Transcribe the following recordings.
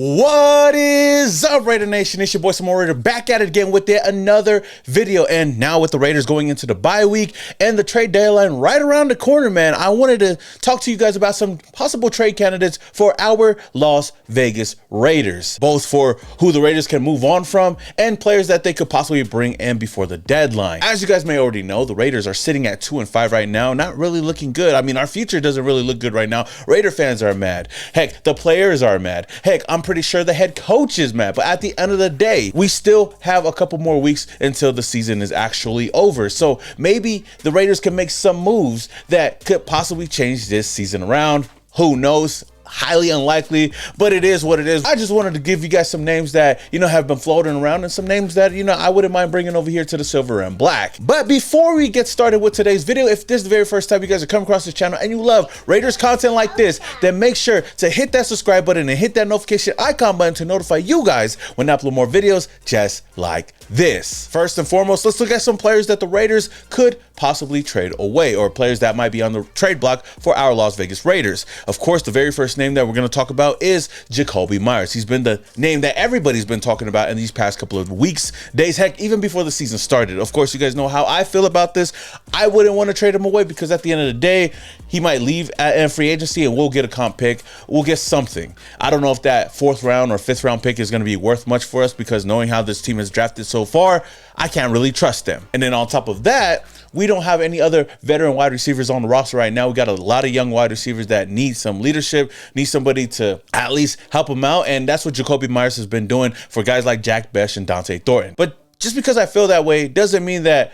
What is up, Raider Nation? It's your boy Samoa Raider back at it again with yet another video. And now with the Raiders going into the bye week and the trade deadline right around the corner, man, I wanted to talk to you guys about some possible trade candidates for our Las Vegas Raiders, both for who the Raiders can move on from and players that they could possibly bring in before the deadline. As you guys may already know, the Raiders are sitting at 2-5 right now, not really looking good. I mean, our future doesn't really look good right now. Raider fans are mad. Heck, the players are mad. Heck, I'm pretty sure the head coach is mad. But at the end of the day, we still have a couple more weeks until the season is actually over. So maybe the Raiders can make some moves that could possibly change this season around. Who knows? Highly unlikely, but it is what it is. I just wanted to give you guys some names that, have been floating around and some names that, I wouldn't mind bringing over here to the silver and black. But before we get started with today's video, if this is the very first time you guys are coming across this channel and you love Raiders content like this, then make sure to hit that subscribe button and hit that notification icon button to notify you guys when I upload more videos just like this. First and foremost, let's look at some players that the Raiders could possibly trade away, or players that might be on the trade block for our Las Vegas Raiders. Of course, the very first name that we're going to talk about is Jakobi Meyers. He's been the name that everybody's been talking about in these past couple of weeks, days, heck, even before the season started. Of course, you guys know how I feel about this. I wouldn't want to trade him away because at the end of the day, he might leave at free agency and we'll get a comp pick. We'll get something. I don't know if that 4th round or 5th round pick is going to be worth much for us because knowing how this team has drafted so far, I can't really trust them. And then on top of that, we don't have any other veteran wide receivers on the roster right now. We got a lot of young wide receivers that need some leadership, need somebody to at least help them out. And that's what Jakobi Meyers has been doing for guys like Jack Bech and Dante Thornton. But just because I feel that way doesn't mean that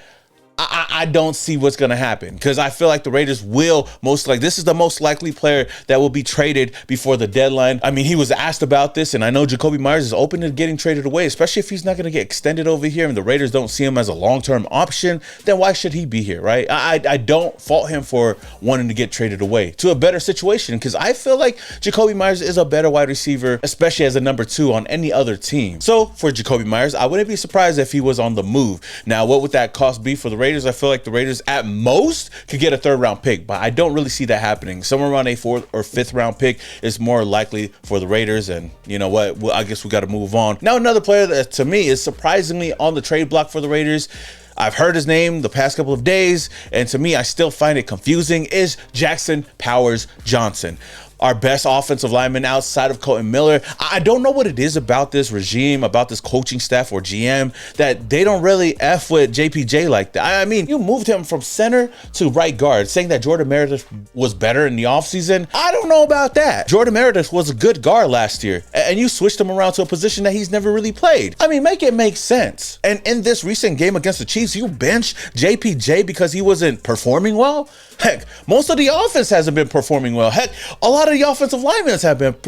I don't see what's going to happen, because I feel like the Raiders will this is the most likely player that will be traded before the deadline. I mean, he was asked about this, and I know Jakobi Meyers is open to getting traded away, especially if he's not going to get extended over here and the Raiders don't see him as a long-term option. Then why should he be here, right? I don't fault him for wanting to get traded away to a better situation, because I feel like Jakobi Meyers is a better wide receiver, especially as a number 2 on any other team. So for Jakobi Meyers, I wouldn't be surprised if he was on the move. Now, what would that cost be for the Raiders? I feel like the Raiders at most could get a 3rd round pick, but I don't really see that happening. Somewhere around a 4th or 5th round pick is more likely for the Raiders, and you know what? Well, I guess we got to move on. Now, another player that to me is surprisingly on the trade block for the Raiders, I've heard his name the past couple of days, and to me, I still find it confusing, is Jackson Powers-Johnson, our best offensive lineman outside of Colton Miller. I don't know what it is about this regime, about this coaching staff or GM, that they don't really F with JPJ like that. I mean, you moved him from center to right guard, saying that Jordan Meredith was better in the offseason. I don't know about that. Jordan Meredith was a good guard last year, and you switched him around to a position that he's never really played. I mean, make it make sense. And in this recent game against the Chiefs, you benched JPJ because he wasn't performing well? Heck, most of the offense hasn't been performing well. Heck, a lot of the offensive linemen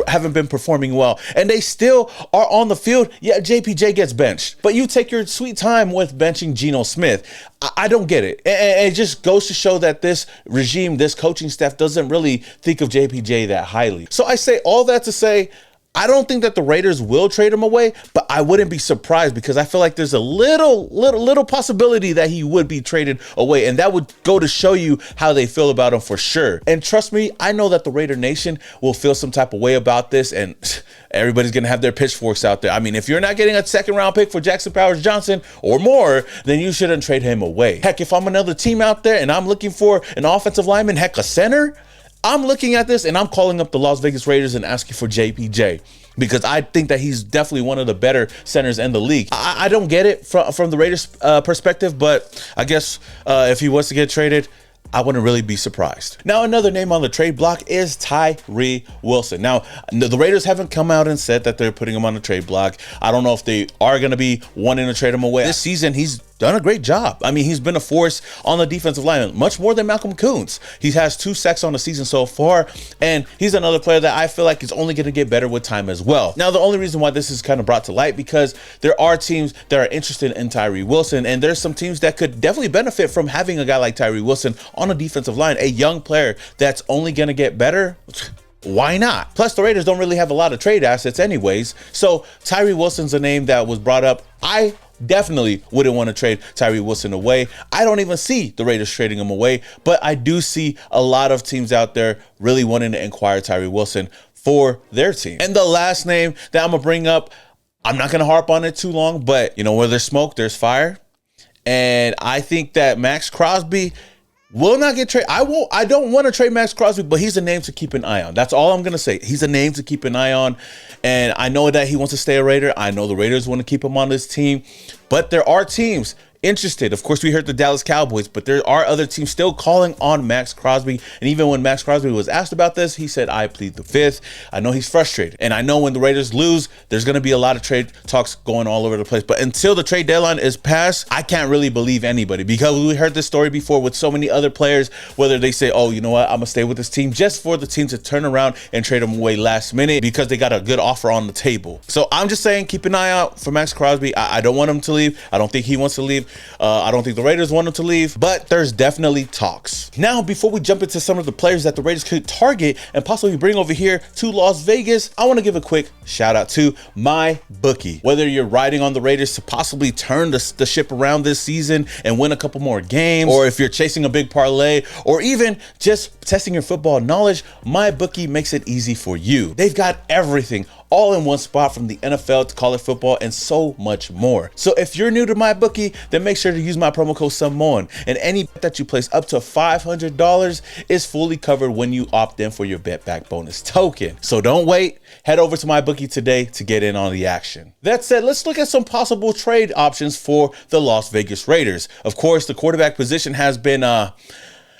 haven't been performing well, and they still are on the field. Yeah, JPJ gets benched, but you take your sweet time with benching Geno Smith. I don't get it. And it just goes to show that this regime, this coaching staff doesn't really think of JPJ that highly. So I say all that to say, I don't think that the Raiders will trade him away, but I wouldn't be surprised because I feel like there's a little possibility that he would be traded away, and that would go to show you how they feel about him for sure. And trust me, I know that the Raider Nation will feel some type of way about this, and everybody's going to have their pitchforks out there. I mean, if you're not getting a 2nd round pick for Jackson Powers-Johnson or more, then you shouldn't trade him away. Heck, if I'm another team out there and I'm looking for an offensive lineman, heck, a center, I'm looking at this and I'm calling up the Las Vegas Raiders and asking for JPJ, because I think that he's definitely one of the better centers in the league. I don't get it from the Raiders perspective, but I guess if he was to get traded, I wouldn't really be surprised. Now, another name on the trade block is Tyree Wilson. Now, the Raiders haven't come out and said that they're putting him on the trade block. I don't know if they are going to be wanting to trade him away. This season, he's done a great job. I mean, he's been a force on the defensive line, much more than Malcolm Kuntz. He has 2 sacks on the season so far, and he's another player that I feel like is only going to get better with time as well. Now, the only reason why this is kind of brought to light, because there are teams that are interested in Tyree Wilson, and there's some teams that could definitely benefit from having a guy like Tyree Wilson on a defensive line, a young player that's only going to get better. Why not? Plus, the Raiders don't really have a lot of trade assets anyways, so Tyree Wilson's a name that was brought up. I definitely wouldn't want to trade Tyree Wilson away. I don't even see the Raiders trading him away, but I do see a lot of teams out there really wanting to acquire Tyree Wilson for their team. And the last name that I'm gonna bring up, I'm not gonna harp on it too long, but you know, where there's smoke, there's fire. And I think that Max Crosby will not get traded. I don't want to trade Max Crosby, but he's a name to keep an eye on. That's all I'm going to say. He's a name to keep an eye on. And I know that he wants to stay a Raider. I know the Raiders want to keep him on this team. But there are teams interested. Of course, we heard the Dallas Cowboys, but there are other teams still calling on Max Crosby. And even when Max Crosby was asked about this, he said, I plead the fifth. I know he's frustrated. And I know when the Raiders lose, there's going to be a lot of trade talks going all over the place. But until the trade deadline is passed, I can't really believe anybody, because we heard this story before with so many other players, whether they say, oh, you know what, I'm going to stay with this team, just for the team to turn around and trade them away last minute because they got a good offer on the table. So I'm just saying, keep an eye out for Max Crosby. I don't want him to leave. I don't think he wants to leave. I don't think the Raiders want him to leave, but there's definitely talks. Now, before we jump into some of the players that the Raiders could target and possibly bring over here to Las Vegas, I want to give a quick shout out to my bookie. Whether you're riding on the Raiders to possibly turn the ship around this season and win a couple more games, or if you're chasing a big parlay, or even just testing your football knowledge, my bookie makes it easy for you. They've got everything all in one spot, from the NFL to college football and so much more. So if you're new to my bookie, then make sure to use my promo code Samoan, and any bet that you place up to $500 is fully covered when you opt in for your bet back bonus token. So don't wait, head over to my bookie today to get in on the action. That said, let's look at some possible trade options for the Las Vegas Raiders. Of course, the quarterback position has been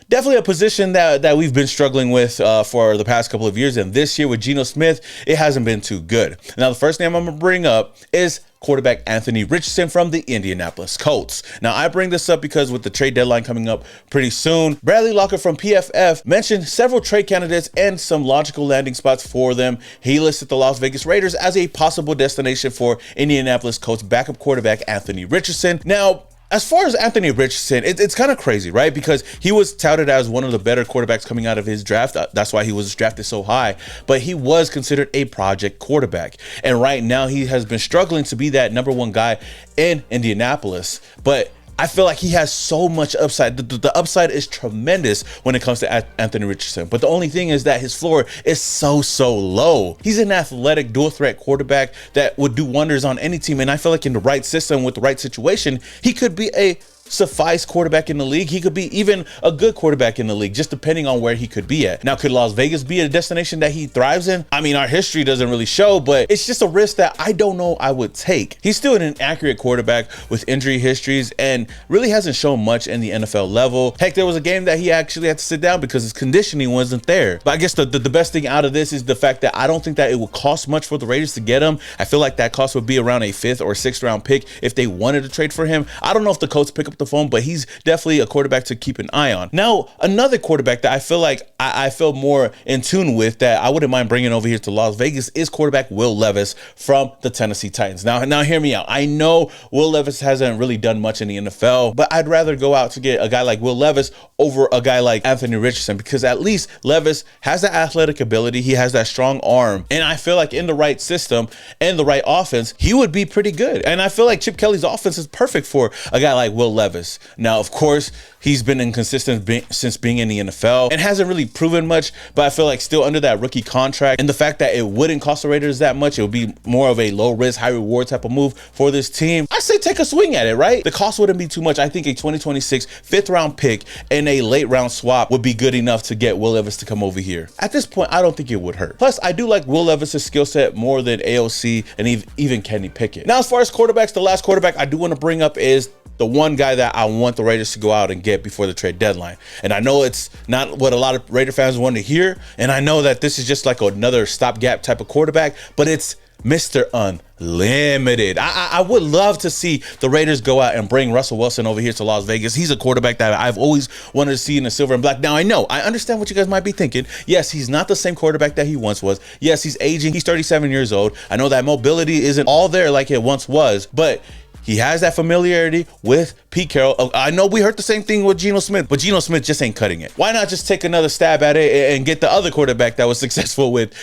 definitely a position that we've been struggling with for the past couple of years. And this year with Geno Smith, it hasn't been too good. Now, the first name I'm going to bring up is quarterback Anthony Richardson from the Indianapolis Colts. Now, I bring this up because with the trade deadline coming up pretty soon, Bradley Locker from PFF mentioned several trade candidates and some logical landing spots for them. He listed the Las Vegas Raiders as a possible destination for Indianapolis Colts backup quarterback Anthony Richardson. Now, as far as Anthony Richardson, it's kind of crazy, right? Because he was touted as one of the better quarterbacks coming out of his draft. That's why he was drafted so high. But he was considered a project quarterback. And right now he has been struggling to be that number one guy in Indianapolis. But I feel like he has so much upside. The upside is tremendous when it comes to Anthony Richardson. But the only thing is that his floor is so low. He's an athletic, dual threat quarterback that would do wonders on any team. And I feel like in the right system with the right situation, he could be a suffice quarterback in the league. He could be even a good quarterback in the league, just depending on where he could be at. Now, could Las Vegas be a destination that he thrives in? I mean, our history doesn't really show, but it's just a risk that I don't know I would take. He's still an inaccurate quarterback with injury histories and really hasn't shown much in the NFL level. Heck, there was a game that he actually had to sit down because his conditioning wasn't there. But I guess the best thing out of this is the fact that I don't think that it would cost much for the Raiders to get him. I feel like that cost would be around a 5th or 6th round pick if they wanted to trade for him. I don't know if the Colts pick up the phone, but he's definitely a quarterback to keep an eye on. Now, another quarterback that I feel like I feel more in tune with that I wouldn't mind bringing over here to Las Vegas is quarterback Will Levis from the Tennessee Titans. Now hear me out. I know Will Levis hasn't really done much in the NFL, but I'd rather go out to get a guy like Will Levis over a guy like Anthony Richardson, because at least Levis has that athletic ability. He has that strong arm. And I feel like in the right system and the right offense, he would be pretty good. And I feel like Chip Kelly's offense is perfect for a guy like Will Levis. Now, of course, he's been inconsistent since being in the NFL and hasn't really proven much, but I feel like still under that rookie contract, and the fact that it wouldn't cost the Raiders that much, it would be more of a low risk, high reward type of move for this team. I say take a swing at it, right? The cost wouldn't be too much. I think a 2026 5th round pick and a late round swap would be good enough to get Will Levis to come over here. At this point, I don't think it would hurt. Plus, I do like Will Levis' skill set more than AOC and even Kenny Pickett. Now, as far as quarterbacks, the last quarterback I do want to bring up is the one guy that I want the Raiders to go out and get before the trade deadline. And I know it's not what a lot of Raider fans want to hear, and I know that this is just like another stopgap type of quarterback, but it's Mr. Unlimited. I would love to see the Raiders go out and bring Russell Wilson over here to Las Vegas. He's a quarterback that I've always wanted to see in the silver and black. Now, I understand what you guys might be thinking. Yes, he's not the same quarterback that he once was. Yes, he's aging. He's 37 years old. I know that mobility isn't all there like it once was, but he has that familiarity with Pete Carroll. I know we heard the same thing with Geno Smith, but Geno Smith just ain't cutting it. Why not just take another stab at it and get the other quarterback that was successful with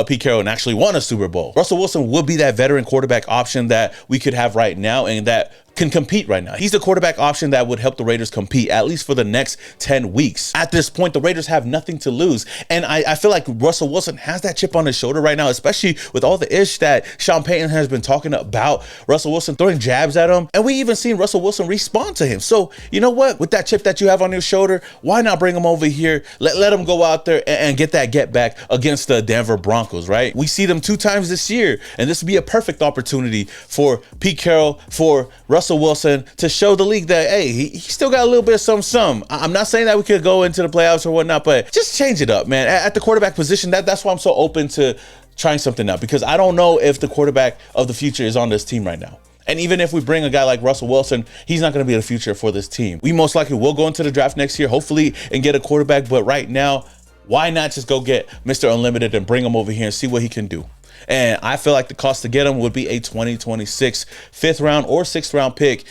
Pete Carroll and actually won a Super Bowl? Russell Wilson would be that veteran quarterback option that we could have right now, and that can compete right now. He's the quarterback option that would help the Raiders compete, at least for the next 10 weeks. At this point, the Raiders have nothing to lose. And I feel like Russell Wilson has that chip on his shoulder right now, especially with all the ish that Sean Payton has been talking about Russell Wilson throwing jabs at him. And we even seen Russell Wilson respond to him. So you know what? With that chip that you have on your shoulder, why not bring him over here? Let him go out there and get that get back against the Denver Broncos, right? We see them 2 times this year, and this would be a perfect opportunity for Pete Carroll, for Russell Wilson to show the league that, hey, he still got a little bit of some. I'm not saying that we could go into the playoffs or whatnot, but just change it up, man. At the quarterback position, that's why I'm so open to trying something out, because I don't know if the quarterback of the future is on this team right now. And even if we bring a guy like Russell Wilson, he's not going to be the future for this team. We most likely will go into the draft next year, hopefully, and get a quarterback. But right now, why not just go get Mr. Unlimited and bring him over here and see what he can do? And I feel like the cost to get him would be a 2026 5th round or 6th round pick.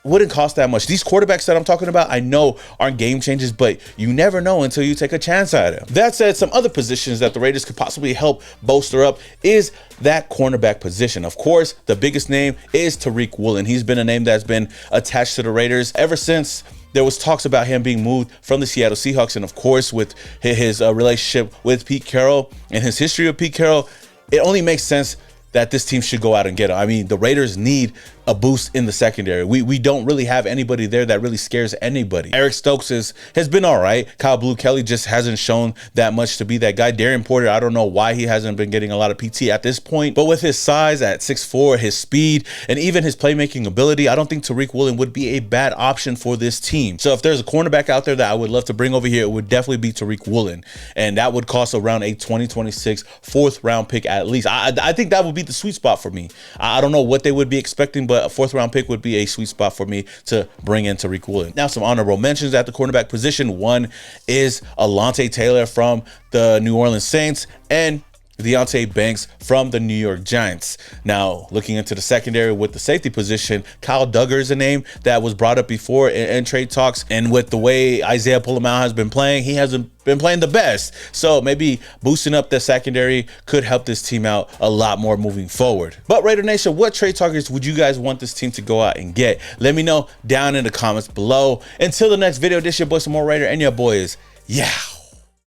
Wouldn't cost that much. These quarterbacks that I'm talking about, I know aren't game changers, but you never know until you take a chance at it. That said, some other positions that the Raiders could possibly help bolster up is that cornerback position. Of course, the biggest name is Tariq Woolen. He's been a name that's been attached to the Raiders ever since there was talks about him being moved from the Seattle Seahawks. And of course, with his relationship with Pete Carroll and his history with Pete Carroll, it only makes sense that this team should go out and get him. I mean, the Raiders need a boost in the secondary. We don't really have anybody there that really scares anybody. Eric Stokes has been all right. Kyle Blue Kelly just hasn't shown that much to be that guy. Darian Porter, I don't know why he hasn't been getting a lot of PT at this point, but with his size at 6'4", his speed, and even his playmaking ability, I don't think Tariq Woolen would be a bad option for this team. So if there's a cornerback out there that I would love to bring over here, it would definitely be Tariq Woolen, and that would cost around a 2026 4th round pick at least. I think that would be the sweet spot for me. I don't know what they would be expecting, but a 4th round pick would be a sweet spot for me to bring in Tariq Woolen. Now, some honorable mentions at the cornerback position. One is Alontae Taylor from the New Orleans Saints and Deonte Banks from the New York Giants. Now, looking into the secondary with the safety position, Kyle Duggar is a name that was brought up before in trade talks. And with the way Isaiah Pulamau has been playing, he hasn't been playing the best. So maybe boosting up the secondary could help this team out a lot more moving forward. But Raider Nation, what trade targets would you guys want this team to go out and get? Let me know down in the comments below. Until the next video, this your boy, some more Raider, and your boys, yeah.